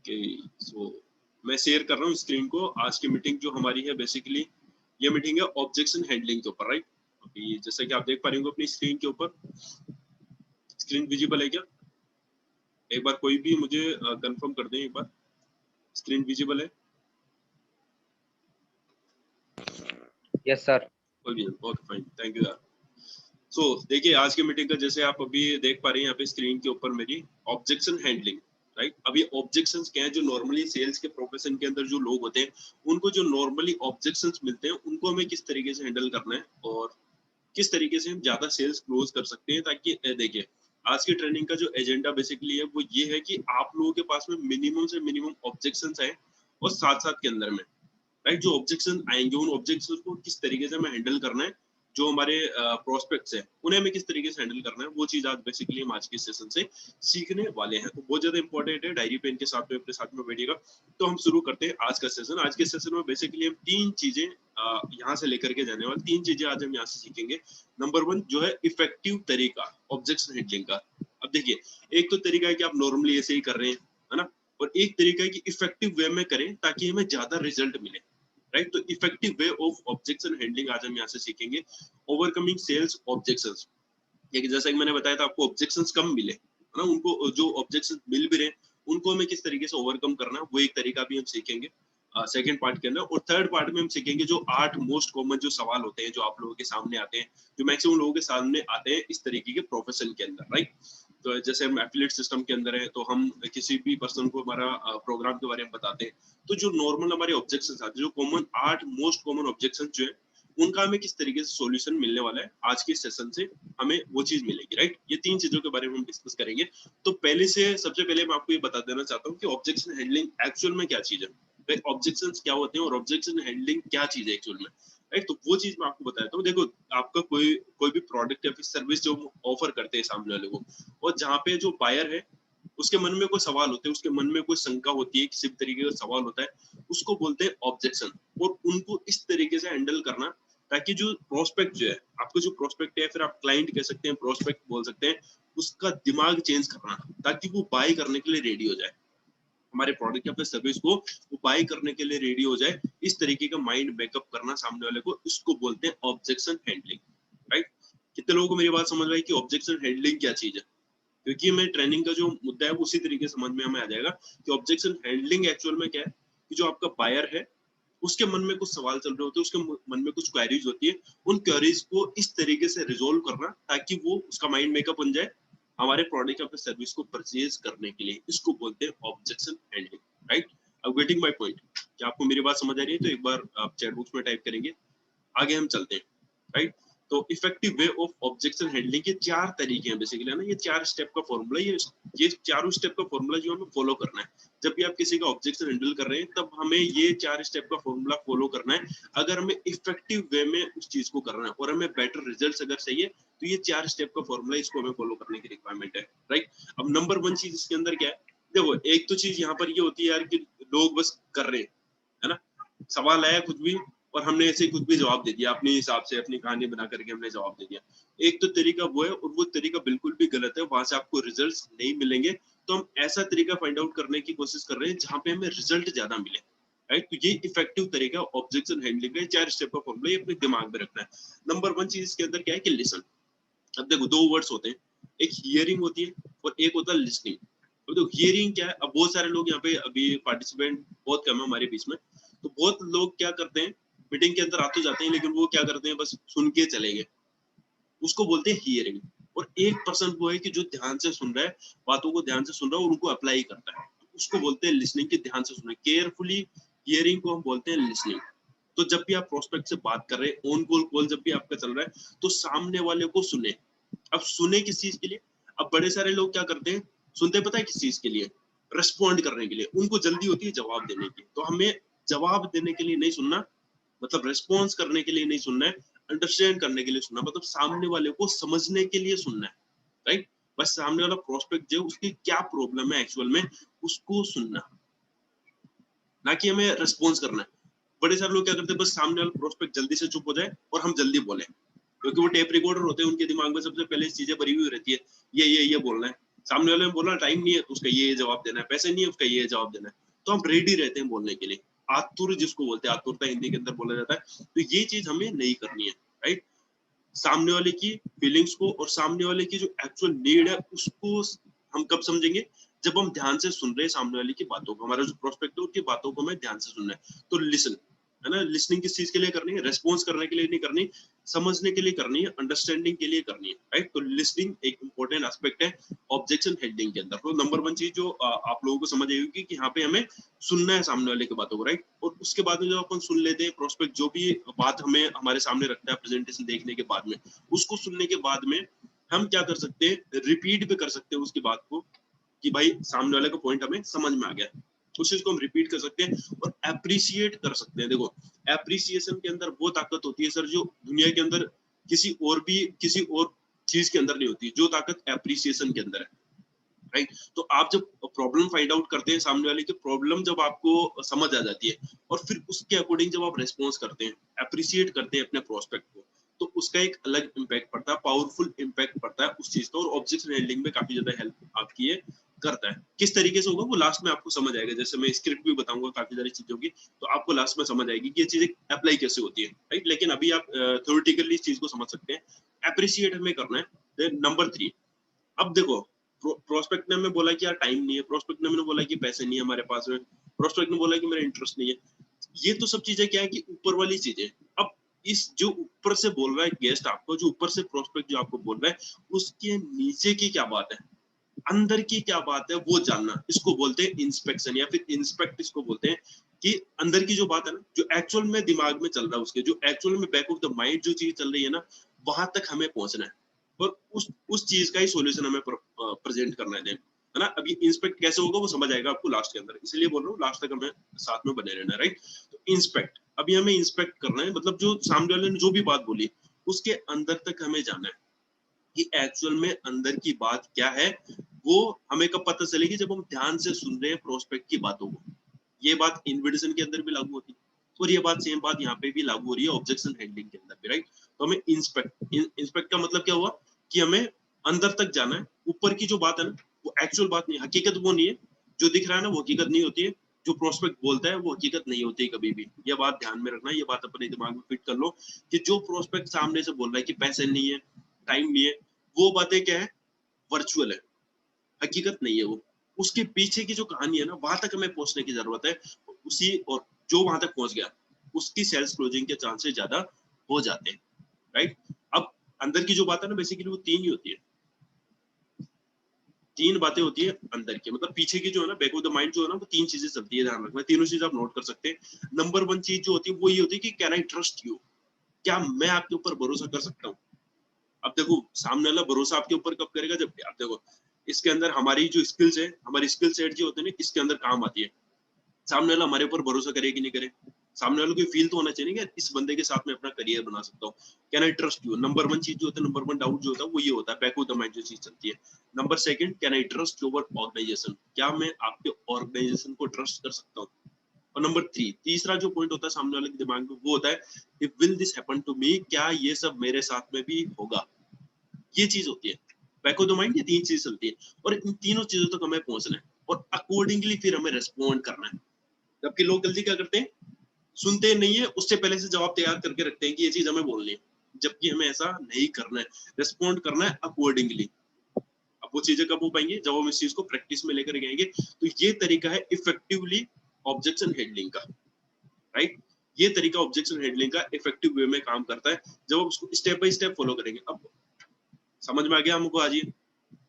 Okay, सो मैं share कर रहा हूँ स्क्रीन को। आज की मीटिंग जो हमारी है बेसिकली ये मीटिंग है ऑब्जेक्शन हैंडलिंग के ऊपर, राइट। अभी जैसा कि आप देख पा रहे होंगे अपनी स्क्रीन के ऊपर, स्क्रीन विजिबल है क्या? एक बार कोई भी मुझे कंफर्म कर दें, एक बार स्क्रीन विजिबल है? Yes sir. कोई भी, ओके फाइन, थैंक यू यार। सो देखिए आज की मीटिंग का जैसे आप अभी देख पा रहे हैं यहाँ पे स्क्रीन के ऊपर मेरी ऑब्जेक्शन हैंडलिंग, राइट। अभी ऑब्जेक्शंस क्या है, जो नॉर्मली सेल्स के प्रोफेशन के अंदर जो लोग होते हैं उनको जो नॉर्मली ऑब्जेक्शंस मिलते हैं उनको हमें किस तरीके से हैंडल करना है और किस तरीके से हम ज्यादा सेल्स क्लोज कर सकते हैं। ताकि देखिए आज की ट्रेनिंग का जो एजेंडा बेसिकली है वो ये है कि आप लोगों के पास में मिनिमम से मिनिमम ऑब्जेक्शंस आए और साथ साथ के अंदर में, राइट, जो ऑब्जेक्शन आएंगे उन ऑब्जेक्शन को किस तरीके से हमें हैंडल करना है, जो हमारे प्रोस्पेक्ट्स हैं उन्हें हमें किस तरीके से हैंडल करना है, वो चीज आज बेसिकली हम आज के सेशन से सीखने वाले हैं। तो बहुत ज्यादा इंपॉर्टेंट है, डायरी पेन के साथ में अपने साथ में बैठिएगा। तो हम शुरू करते हैं आज का सेशन। आज के सेशन में बेसिकली हम तीन चीजें यहाँ से लेकर के जाने वाले, तीन चीजें आज हम यहाँ से सीखेंगे। नंबर 1 जो है इफेक्टिव तरीका ऑब्जेक्शन हैंडलिंग का। अब देखिए एक तो तरीका है कि आप नॉर्मली ऐसे ही कर रहे हैं, है ना, और एक तरीका है कि इफेक्टिव वे में करें ताकि हमें ज्यादा रिजल्ट मिले, राइट। तो effective way of objection handling आज हम यहाँ से सीखेंगे। ओवरकमिंग सेल्स ऑब्जेक्शंस, जैसा कि मैंने बताया था आपको, ऑब्जेक्शंस कम मिले, है ना, उनको जो ऑब्जेक्शंस मिल भी रहे उनको हमें किस तरीके से ओवरकम करना है वो एक तरीका भी हम सीखेंगे सेकंड पार्ट के अंदर। और थर्ड पार्ट में हम सीखेंगे जो 8 मोस्ट कॉमन जो सवाल होते हैं जो आप लोगों के सामने आते हैं, जो मैक्सिमम लोगों के सामने आते हैं इस तरीके के प्रोफेशन के अंदर, राइट। तो जैसे हम एफिलिएट सिस्टम के अंदर है तो हम किसी भी पर्सन को हमारा प्रोग्राम के बारे में बताते हैं, तो जो नॉर्मल हमारे ऑब्जेक्शंस आते हैं, जो कॉमन 8 मोस्ट कॉमन ऑब्जेक्शंस जो है उनका हमें किस तरीके से सॉल्यूशन मिलने वाला है आज के सेशन से, हमें वो चीज मिलेगी, राइट। ये तीन चीजों के बारे में हम डिस्कस करेंगे। तो सबसे पहले मैं आपको ये बता देना चाहता हूँ कि ऑब्जेक्शन हैंडलिंग एक्चुअल में क्या चीज है, ऑब्जेक्शंस क्या होते हैं और ऑब्जेक्शन हैंडलिंग क्या चीज है एक्चुअल में, राइट। तो वो चीज मैं आपको बताता हूँ। देखो आपका कोई भी प्रोडक्ट या फिर सर्विस जो ऑफर करते हैं सामने वाले को, और जहाँ पे जो बायर है उसके मन में कोई सवाल होते हैं, उसके मन में कोई शंका होती है, किसी भी तरीके का सवाल होता है, उसको बोलते हैं ऑब्जेक्शन। और उनको इस तरीके से हैंडल करना ताकि जो प्रोस्पेक्ट जो है, आपका जो प्रोस्पेक्ट है, फिर आप क्लाइंट कह सकते हैं, प्रोस्पेक्ट बोल सकते हैं, उसका दिमाग चेंज करना ताकि वो बाय करने के लिए रेडी हो जाए, हमारे प्रोडक्ट या फिर सर्विस को वो बाय करने के लिए रेडी हो जाए। इस तरीके का माइंड मेकअप करना सामने वाले को, इसको बोलते हैं ऑब्जेक्शन हैंडलिंग, राइट। कितने लोगों को मेरी बात समझ रही है कि ऑब्जेक्शन हैंडलिंग क्या चीज है? क्योंकि मैं ट्रेनिंग का जो मुद्दा है उसी तरीके समझ में हमें आ जाएगा कि ऑब्जेक्शन हैंडलिंग एक्चुअल में क्या है, कि जो आपका बायर है उसके मन में कुछ सवाल चल रहे होते हैं, उसके मन में कुछ क्वेरीज होती है, उन क्वेरीज को इस तरीके से रिजोल्व करना ताकि वो उसका माइंड मेकअप बन जाए हमारे प्रोडक्ट या फिर सर्विस को परचेज करने के लिए। इसको बोलते हैं ऑब्जेक्शन हैंडलिंग, राइट। अब गेटिंग माय पॉइंट, क्या आपको मेरी बात समझ आ रही है? तो एक बार आप चैट बॉक्स में टाइप करेंगे, आगे हम चलते हैं, राइट। तो effective way of objection handling के 4 तरीके हैं बेसिकली, है ना, ये 4 स्टेप का फॉर्मूला, ये चारों स्टेप का फॉर्मूला जो हमें फॉलो करना है जब भी आप किसी का ऑब्जेक्शन हैंडल कर रहे हैं, तब हमें ये 4 स्टेप का फॉर्मूला फॉलो करना है अगर हमें इफेक्टिव वे में उस चीज को करना है और हमें बेटर रिजल्ट्स अगर चाहिए, तो ये 4 स्टेप का फॉर्मूला, इसको हमें फॉलो करने की रिक्वायरमेंट है, राइट। अब नंबर 1 चीज इसके अंदर क्या है, देखो एक तो चीज यहाँ पर ये होती है यार कि लोग बस कर रहे हैं, है ना, सवाल आया कुछ भी और हमने ऐसे कुछ भी जवाब दे दिया, अपने हिसाब से अपनी कहानी बना करके हमने जवाब दे दिया। एक तो तरीका वो है और वो तरीका बिल्कुल भी गलत है, वहां से आपको रिजल्ट्स नहीं मिलेंगे। तो हम ऐसा तरीका फाइंड आउट करने की कोशिश कर रहे हैं जहां पे हमें रिजल्ट ज्यादा मिले, राइट। तो ये इफेक्टिव तरीका ऑब्जेक्शन हैंडलिंग का 4 स्टेप का फॉर्मूला, ये अपने दिमाग में रखना है। नंबर 1 चीज इसके अंदर क्या है कि लिसन। अब देखो 2 वर्ड्स होते हैं, एक हियरिंग होती है और एक होता है लिसनिंग। अब देखो हियरिंग क्या है, अब बहुत सारे लोग यहाँ पे अभी पार्टिसिपेंट बहुत कम है हमारे बीच में, तो बहुत लोग क्या करते हैं, मीटिंग के अंदर आते जाते हैं लेकिन वो क्या करते हैं, बस सुन के चले गए, उसको बोलते हैं हियरिंग। और 1% वो है कि जो ध्यान से सुन रहा है, बातों को ध्यान से सुन रहा है और उनको अप्लाई करता है, तो उसको बोलते हैं लिसनिंग, के ध्यान से सुनना, केयरफुली हियरिंग को हम बोलते हैं लिसनिंग। तो जब भी आप प्रोस्पेक्ट से बात कर रहे हैं, ऑन कॉल कॉल जब भी आपका चल रहा है, तो सामने वाले को सुने। अब सुने किस चीज के लिए? अब बड़े सारे लोग क्या करते हैं, सुनते पता है किस चीज के लिए? रिस्पॉन्ड करने के लिए, उनको जल्दी होती है जवाब देने की। तो हमें जवाब देने के लिए नहीं सुनना, मतलब रिस्पॉन्स करने के लिए नहीं सुनना है, अंडरस्टैंड करने के लिए सुनना, मतलब सामने वाले को समझने के लिए सुनना है, राइट। बस सामने वाला प्रोस्पेक्ट जो उसकी क्या प्रॉब्लम है एक्चुअल में, उसको सुनना, ना कि हमें रिस्पॉन्स करना है। बड़े सारे लोग क्या करते हैं, बस सामने वाला प्रोस्पेक्ट जल्दी से चुप हो जाए और हम जल्दी बोले, क्योंकि वो टेप रिकॉर्डर होते हैं, उनके दिमाग में सबसे पहले चीजें भरी हुई रहती है, ये बोलना है, सामने वाले ने बोला टाइम नहीं है तो उसका ये जवाब देना है, पैसे नहीं है उसका ये जवाब देना है, तो हम रेडी रहते हैं बोलने के लिए। आतुर जिसको बोलते हैं, आतुरता हिंदी के अंदर बोला जाता है, तो ये चीज हमें नहीं करनी है, राइट। सामने वाले की फीलिंग्स को और सामने वाले की जो एक्चुअल नीड है उसको हम कब समझेंगे, जब हम ध्यान से सुन रहे हैं सामने वाले की बातों को, हमारा जो प्रोस्पेक्ट है उसकी बातों को हमें ध्यान से सुनना है। तो लिसन, है ना, लिसनिंग किस चीज के लिए करनी है, रेस्पॉन्स करने के लिए नहीं करनी, समझने के लिए करनी है, अंडरस्टैंडिंग के लिए करनी है, राइट। तो लिसनिंग एक इंपॉर्टेंट एस्पेक्ट है ऑब्जेक्शन हैंडलिंग के अंदर। तो नंबर वन चीज जो आप लोगों को समझ आई होगी कि यहाँ पे हमें सुनना है सामने वाले की बातों को, राइट। और उसके बाद में जब अपन सुन लेते हैं, प्रोस्पेक्ट जो भी बात हमें हमारे सामने रखता है प्रेजेंटेशन देखने के बाद में, उसको सुनने के बाद में हम क्या कर सकते हैं, रिपीट भी कर सकते हैं उसकी बात को, कि भाई सामने वाले का पॉइंट हमें समझ में आ गया, उस चीज को हम रिपीट कर सकते हैं और अप्रिशिएट कर सकते हैं। देखो एप्रिसिएशन के अंदर वो ताकत होती है सर जो दुनिया के अंदर किसी और चीज के अंदर नहीं होती, जो ताकत एप्रिसिएशन के अंदर है, राइट। तो आप जब प्रॉब्लम फाइंड आउट करते हैं सामने वाले की प्रॉब्लम, जब आपको समझ आ जाती है और फिर उसके अकॉर्डिंग जब आप रेस्पॉन्स करते हैं, अप्रिशिएट करते हैं अपने प्रोस्पेक्ट को, तो उसका एक अलग इम्पैक्ट पड़ता है, पावरफुल इम्पैक्ट पड़ता है उस चीज का, और ऑब्जेक्ट हैंडलिंग में काफी ज्यादा हेल्प आपकी ये करता है। किस तरीके से होगा वो लास्ट में आपको समझ आएगा, जैसे मैं स्क्रिप्ट भी बताऊंगा काफी सारी चीजों की, तो आपको लास्ट में समझ आएगी कि ये चीजें अप्लाई कैसे होती है, राइट। लेकिन अभी आप थ्योरेटिकली इस चीज को समझ सकते हैं, अप्रिशिएट हमें करना है। नंबर 3, अब देखो प्रोस्पेक्ट ने हमें बोला कि यार टाइम नहीं है, प्रोस्पेक्ट ने मैंने बोला कि पैसे नहीं है हमारे पास में, प्रोस्पेक्ट ने बोला कि मेरा इंटरेस्ट नहीं है, ये तो सब चीजें क्या है कि ऊपर वाली चीजें। अब इस जो ऊपर से बोल रहा है गेस्ट आपको, जो ऊपर से प्रोस्पेक्ट जो आपको बोल रहा है, उसके नीचे की क्या बात है, अंदर की क्या बात है वो जानना, इसको बोलते हैं इंस्पेक्शन, या फिर इंस्पेक्ट इसको बोलते हैं, कि अंदर की जो बात है ना, जो एक्चुअल में दिमाग में चल रहा है उसके, जो एक्चुअल में बैक ऑफ द माइंड जो चीज चल रही है ना, वहां तक हमें पहुंचना है और उस चीज का ही सॉल्यूशन हमें प्रेजेंट करना है ना। अभी इंस्पेक्ट कैसे होगा वो समझ आएगा आपको लास्ट के अंदर, इसलिए बोल रहा हूँ लास्ट तक हमें साथ में बने रहना, राइट। तो इंस्पेक्ट, अभी हमें इंस्पेक्ट करना है, मतलब जो सामने वाले ने जो भी बात बोली उसके अंदर तक हमें जाना है कि एक्चुअल में अंदर की बात क्या है। वो हमें कब पता चलेगी, जब हम ध्यान से सुन रहे हैं प्रोस्पेक्ट की बातों को। ये बात इन्विटेशन के अंदर भी लागू होती है और ये बात सेम बात यहाँ पे भी लागू हो रही है ऑब्जेक्शन हैंडलिंग के अंदर भी, राइट। तो हमें इंस्पेक्ट का मतलब क्या हुआ कि हमें अंदर तक जाना है, ऊपर की जो बात है ना वो एक्चुअल बात नहीं, हकीकत वो नहीं है, जो दिख रहा है ना वो हकीकत नहीं होती है, जो प्रोस्पेक्ट बोलता है वो हकीकत नहीं होती कभी भी। ये बात ध्यान में रखना, ये बात अपने दिमाग में फिट कर लो कि जो प्रोस्पेक्ट सामने से बोल रहा है कि पैसे नहीं है, टाइम नहीं है, वो बातें क्या है, वर्चुअल है, हकीकत नहीं है वो। उसके पीछे की जो कहानी है ना वहां तक हमें पहुंचने की जरूरत है, उसी और जो वहां तक पहुंच गया उसकी सेल्स क्लोजिंग के चांसेस ज्यादा हो जाते हैं, राइट। अब अंदर की जो बात है ना बेसिकली वो 3 ही होती है, 3 बातें होती है अंदर की, मतलब पीछे की जो है ना बैक ऑफ द माइंड जो है ना वो 3 चीजें चलती है, ध्यान रखना, तीनों चीजें आप नोट कर सकते हैं। नंबर 1 चीज जो होती है वो ये होती है कि कैन आई ट्रस्ट यू, क्या मैं आपके ऊपर भरोसा कर सकता हूँ। अब देखो सामने वाला भरोसा आपके ऊपर कब करेगा, जब आप देखो इसके अंदर हमारी जो स्किल्स है, हमारी स्किल सेट जो होते हैं ना इसके अंदर काम आती है। सामने वाला हमारे ऊपर भरोसा करे कि नहीं करे, सामने वाले को फील तो होना चाहिए कि इस बंदे के साथ में अपना करियर बना सकता हूँ, can I trust you. Number 1 चीज जो होता है, नंबर 1 डाउट जो होता है वो ये होता है, बैक ऑफ द माइंड जो चीज चलती है। Number 2, can I trust your organisation, क्या मैं आपके ऑर्गेनाइजेशन को ट्रस्ट कर सकता हूँ। और नंबर 3, तीसरा जो पॉइंट होता है सामने वाले के दिमाग में वो होता है, will this happen to me, क्या ये सब मेरे साथ में भी होगा। ये चीज होती है बैक ऑफ द माइंड, ये 3 चीज चलती है और इन तीनों चीजों तक हमें पहुंचना है और अकॉर्डिंगली फिर हमें रेस्पॉन्ड करना है। जबकि लोग गलती क्या करते हैं, सुनते नहीं है, उससे पहले से जवाब तैयार करके रखते हैं कि ये चीज हमें बोलनी है, जबकि हमें ऐसा नहीं करना है, रेस्पॉन्ड करना है अकॉर्डिंगली। अब वो चीजें कब हो पाएंगी, जब हम इस चीज को प्रैक्टिस में लेकर जाएंगे। तो ये तरीका है इफेक्टिवली ऑब्जेक्शन हैंडलिंग का, राइट। ये तरीका ऑब्जेक्शन हैंडलिंग का इफेक्टिव वे में काम करता है जब आप उसको स्टेप बाय स्टेप फॉलो करेंगे। अब समझ में आ गया हमको आज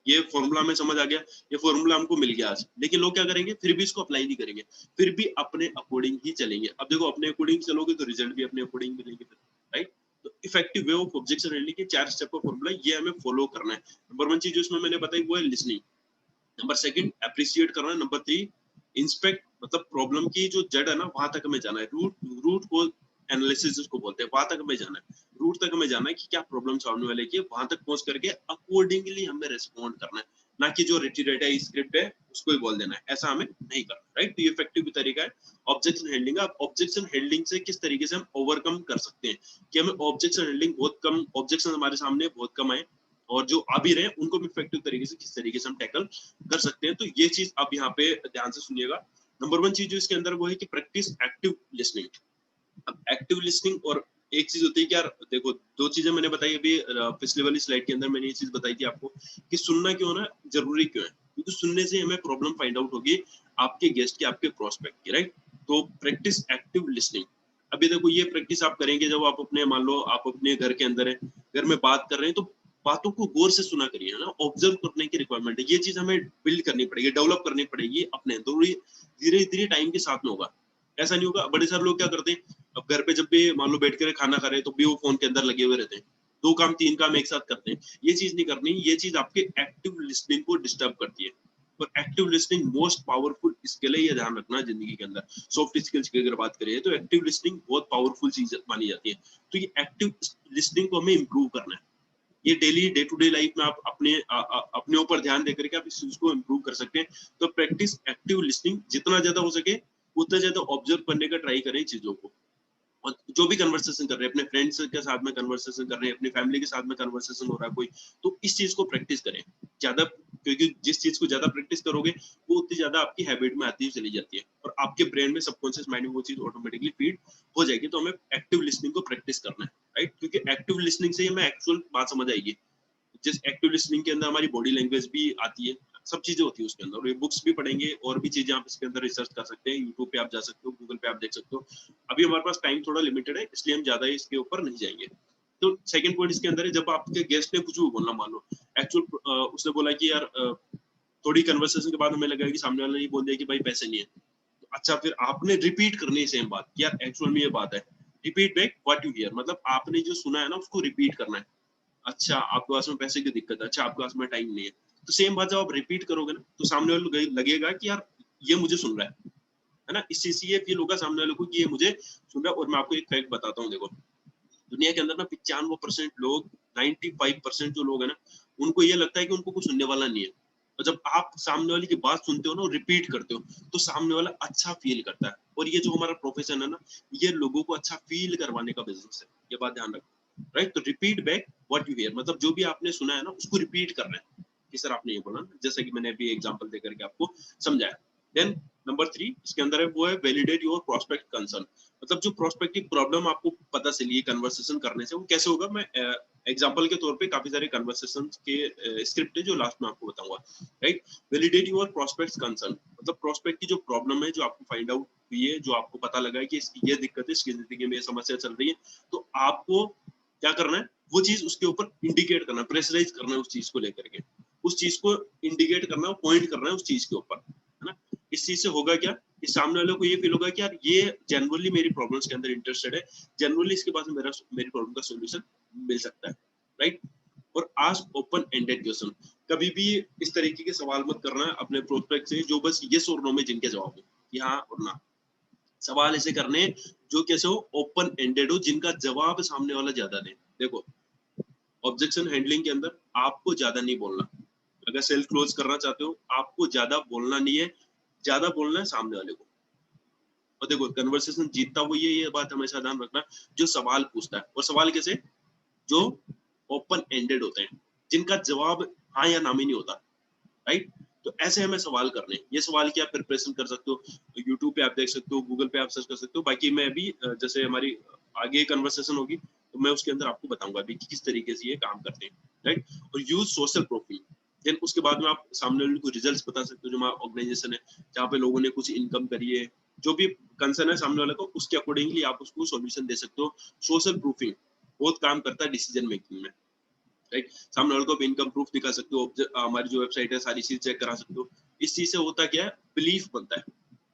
ये फॉर्मूला में समझ आ गया, ये फॉर्मूला हमको मिल गया आज, लेकिन लोग क्या करेंगे, फिर भी इसको अप्लाई नहीं करेंगे, फिर भी अपने अकॉर्डिंग ही चलेंगे। अब देखो अपने अकॉर्डिंग चलोगे तो रिजल्ट भी अपने अकॉर्डिंग मिलेंगे फिर, राइट। तो effective way of objection handling के 4 स्टेप का फॉर्मूला ये हमें फॉलो करना है। नंबर 1 चीज जो इसमें मैंने बताई वो है लिसनिंग। नंबर 2 अप्रिशिएट करना है। नंबर 3 इंस्पेक्ट, मतलब प्रॉब्लम की जो जड़ है ना वहां तक हमें जाना है, रूट को एनालिसिस जिसको बोलते हैं वहां तक हमें जाना है, रूट तक हमें जाना है कि क्या प्रॉब्लम सामने वाले की, वहां तक पहुंच करके अकॉर्डिंगली हमें रिस्पॉन्ड करना है, ना कि जो रिटीरेट है स्क्रिप्ट है उसको ही बोल देना है, ऐसा हमें नहीं करना, राइट। तो ये इफेक्टिव तरीका है ऑब्जेक्शन हैंडलिंग। अब ऑब्जेक्शन हैंडलिंग से किस तरीके से हम ओवरकम कर सकते हैं, कि हमें ऑब्जेक्शन हैंडलिंग बहुत कम, ऑब्जेक्शन हमारे सामने बहुत कम आए और जो आ भी रहे हैं उनको भी इफेक्टिव तरीके से किस तरीके से हम टैकल कर सकते हैं। तो ये चीज आप यहाँ पे ध्यान से सुनिएगा। नंबर 1 चीज जो इसके अंदर वो है कि प्रैक्टिस एक्टिव लिसनिंग। अब एक्टिव लिसनिंग और एक चीज होती है कि यार देखो, दो चीजें मैंने बताई अभी पिछले वाली स्लाइड के अंदर, मैंने ये चीज बताई थी आपको कि सुनना क्यों ना जरूरी क्यों है, क्योंकि सुनने से हमें प्रॉब्लम फाइंड आउट होगी आपके गेस्ट की, आपके प्रोस्पेक्ट की, राइट। तो प्रैक्टिस एक्टिव लिसनिंग। अभी देखो ये प्रैक्टिस आप करेंगे जब आप अपने, मान लो आप अपने घर के अंदर है, घर में बात कर रहे हैं, तो बातों को गौर से सुना करिए, है ना। ऑब्जर्व करने की रिक्वायरमेंट है, ये चीज हमें बिल्ड करनी पड़ेगी, डेवलप करनी पड़ेगी अपने, तो धीरे धीरे टाइम के साथ में होगा। ऐसा नहीं होगा, बड़े सारे लोग क्या करते हैं, अब घर पे जब भी मान लो बैठ कर खाना खा रहे हैं तो भी वो फोन के अंदर लगे हुए रहते हैं, 2 काम 3 काम एक साथ करते हैं। ये चीज नहीं करनी, ये चीज आपके एक्टिव लिसनिंग को डिस्टर्ब करती है। और active listening most powerful skill है, ये ध्यान रखना जिंदगी के अंदर। सॉफ्ट स्किल्स की अगर बात करें तो एक्टिव लिसनिंग बहुत पावरफुल चीज मानी जाती है। तो ये एक्टिव लिसनिंग को हमें इंप्रूव करना है। ये daily day to day life में आप अपने ऊपर ध्यान देकर के आप इस चीज को इंप्रूव कर सकते हैं। तो प्रैक्टिस एक्टिव लिसनिंग, जितना ज्यादा हो सके उतना ज्यादा ऑब्जर्व करने का ट्राई करें चीजों को। और जो भी कन्वर्सेशन कर रहे हैं, अपने फ्रेंड्स के साथ में कन्वर्सेशन कर रहे हैं, अपनी फैमिली के साथ में कन्वर्सेशन हो रहा है कोई, तो इस चीज को प्रैक्टिस करें ज्यादा, क्योंकि जिस चीज को ज्यादा प्रैक्टिस करोगे वो उतनी ज्यादा आपकी हैबिट में आती चली जाती है और आपके ब्रेन में, सबकॉन्शियस माइंड में वो चीज ऑटोमेटिकली फीड हो जाएगी। तो हमें एक्टिव लिसनिंग को प्रैक्टिस करना है, राइट, क्योंकि एक्टिव लिसनिंग से हमें एक्चुअल बात समझ आएगी। जिस एक्टिव लिसनिंग के अंदर हमारी बॉडी लैंग्वेज भी आती है, सब चीजें होती है उसके अंदर, और ये बुक्स भी पढ़ेंगे और भी चीजें आप इसके अंदर रिसर्च कर सकते हैं, यूट्यूब पे आप जा सकते हो, गूगल पे आप देख सकते हो। अभी हमारे पास टाइम थोड़ा लिमिटेड है, इसलिए हम ज्यादा इसके ऊपर नहीं जाएंगे। तो सेकंड पॉइंट इसके अंदर है, जब आपके गेस्ट ने कुछ भी बोलना, मान लो एक्चुअल उसने बोला कि यार थोड़ी कन्वर्सेशन के बाद हमें लगा कि सामने वाला ने बोल दिया कि भाई पैसे नहीं है, तो अच्छा फिर आपने रिपीट करनी है सेम बात, यार एक्चुअल में ये बात है, repeat back what you here, मतलब आपने जो सुना है ना उसको रिपीट करना है। अच्छा आपके पास में पैसे की दिक्कत है, अच्छा आपके पास में टाइम नहीं है, तो सेम बात जब आप रिपीट करोगे ना तो सामने वाले लगेगा कि यार ये मुझे सुन रहा है ना। इस चीज से ये फील होगा सामने वाले को कि ये मुझे सुन रहा है। और मैं आपको एक फैक्ट बताता हूँ, देखो दुनिया के अंदर ना 95% लोग, 95% जो लोग है ना, उनको ये लगता है कि उनको कुछ सुनने वाला नहीं है। और जब आप सामने वाले की बात सुनते हो ना, रिपीट करते हो, तो सामने वाला अच्छा फील करता है। और ये जो हमारा प्रोफेशन है ना, ये लोगों को अच्छा फील करवाने का बिजनेस है, ये बात ध्यान रखो, राइट। तो repeat back what you here, मतलब जो भी आपने सुना है ना उसको रिपीट करना है कि सर आपने ये बोला, जैसे कि मैंने अभी एग्जांपल देकर के आपको समझाया। देन नंबर 3 इसके अंदर है, वो है वैलिडेट योर प्रोस्पेक्ट कंसर्न। मतलब जो प्रोस्पेक्टिव प्रॉब्लम आपको पता चली है कन्वर्सेशन करने से, वो कैसे होगा, मैं एग्जांपल के तौर पे काफी सारे कन्वर्सेशन के स्क्रिप्ट है जो लास्ट में आपको बताऊंगा, right. Validate your prospect concern, मतलब प्रोस्पेक्ट की जो प्रॉब्लम है, जो आपको फाइंड आउट हुई है, जो आपको पता लगा है कि इसकी ये दिक्कत है, इसकी जिंदगी में ये समस्या चल रही है, तो आपको क्या करना है, वो चीज उसके ऊपर इंडिकेट करना है, प्रेशराइज करना है उस चीज को लेकर के, उस चीज को इंडिकेट करना है, पॉइंट करना है उस चीज के ऊपर, है ना। इस चीज से होगा क्या, कि सामने वालों को ये फील होगा कि यार ये जनरली मेरी प्रॉब्लम्स के अंदर इंटरेस्टेड है, जनरली इसके पास मेरी प्रॉब्लम का सॉल्यूशन मिल सकता है, राइट। और आस्क ओपन एंडेड क्वेश्चन, कभी भी इस तरीके के सवाल मत करना अपने प्रोस्पेक्ट से जो बस यस और नो में जिनके जवाब हो, कि हाँ और ना। सवाल ऐसे करने जो कैसे हो, ओपन एंडेड हो, जिनका जवाब सामने वाला ज्यादा दे। देखो ऑब्जेक्शन हैंडलिंग के अंदर आपको ज्यादा नहीं बोलना, अगर सेल क्लोज करना चाहते हो आपको ज्यादा बोलना नहीं है, ज्यादा बोलना है सामने वाले को। और देखो कन्वर्सेशन जीतता वो ये बात हमेशा ध्यान रखना, जो सवाल पूछता है। और सवाल कैसे, जो ओपन एंडेड होते हैं, जिनका जवाब हाँ या ना में नहीं होता, राइट। तो ऐसे हमें सवाल करने, ये सवाल की आप प्रिपरेशन कर सकते हो, यूट्यूब पे आप देख सकते हो, गूगल पे आप सर्च कर सकते हो। बाकी मैं अभी जैसे हमारी आगे कन्वर्सेशन होगी तो मैं उसके अंदर आपको बताऊंगा अभी कि किस तरीके से ये काम करते हैं, राइट। और यूज सोशल प्रूफिंग, देन उसके बाद में आप सामने वाले को रिजल्ट्स बता सकते हो, जो हमारा ऑर्गेनाइजेशन है जहाँ पे लोगों ने कुछ इनकम करी है, जो भी कंसर्न है सामने वाले को, उसके अकॉर्डिंगली आप उसको सॉल्यूशन दे सकते हो। सोशल प्रूफिंग बहुत काम करता है डिसीजन मेकिंग में, राइट। सामने वाले को इनकम प्रूफ दिखा सकते हो, हमारी जो वेबसाइट है सारी चीज चेक करा सकते हो। इस चीज से होता क्या है, बिलीफ बनता है।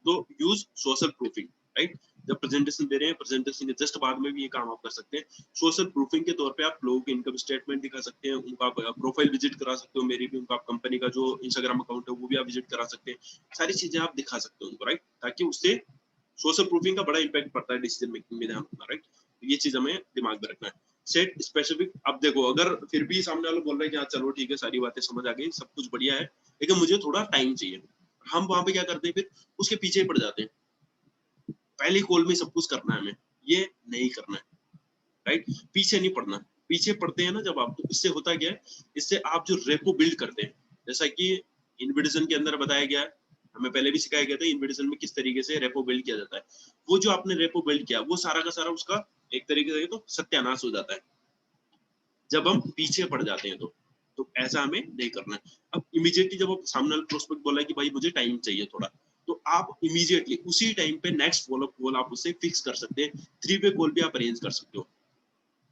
तो यूज सोशल प्रूफिंग, राइट। जब प्रेजेंटेशन दे रहे हैं, प्रेजेंटेशन के जस्ट बाद में भी ये काम आप कर सकते हैं। सोशल प्रूफिंग के तौर पे आप लोगों के इनकम स्टेटमेंट दिखा सकते हैं, उनका प्रोफाइल विजिट करा सकते हो, मेरी भी उनका कंपनी का जो इंस्टाग्राम अकाउंट है वो भी आप विजिट करा सकते हैं। सारी चीजें आप दिखा सकते हो उनको, राइट, ताकि उससे सोशल प्रूफिंग का बड़ा इंपैक्ट पड़ता है डिसीजन मेकिंग में, ध्यान रखना, राइट। ये चीज हमें दिमाग में रखना है। सेट स्पेसिफिक, अब देखो अगर फिर भी सामने वाला बोल रहा है कि हाँ चलो ठीक है सारी बातें समझ आ गई, सब कुछ बढ़िया है, लेकिन मुझे थोड़ा टाइम चाहिए, हम वहां पे क्या करते हैं, फिर उसके पीछे पड़ जाते हैं, पहली कॉल में सब कुछ करना है हमें, ये नहीं करना है, राइट। पीछे नहीं पड़ना, पीछे पड़ते हैं ना जब आप, तो इससे होता क्या है, इससे आप जो रेपो बिल्ड करते हैं, जैसा कि इन्विटेशन के अंदर बताया गया है, हमें पहले भी सिखाया गया था इन्विटेशन में किस तरीके से रेपो बिल्ड किया जाता है। वो जो आपने रेपो बिल्ड किया वो सारा का सारा उसका एक तरीके से तो सत्यानाश हो जाता है जब हम पीछे पड़ जाते हैं। तो ऐसा हमें नहीं करना है। अब इमीडिएटली जब आप सामने वाला प्रोस्पेक्ट बोला है कि भाई मुझे टाइम चाहिए थोड़ा, तो आप इमीडिएटली उसी टाइम पे नेक्स्ट फॉलोअप कॉल आप उससे फिक्स कर सकते हैं, 3 वे कॉल भी आप अरेंज कर सकते हो,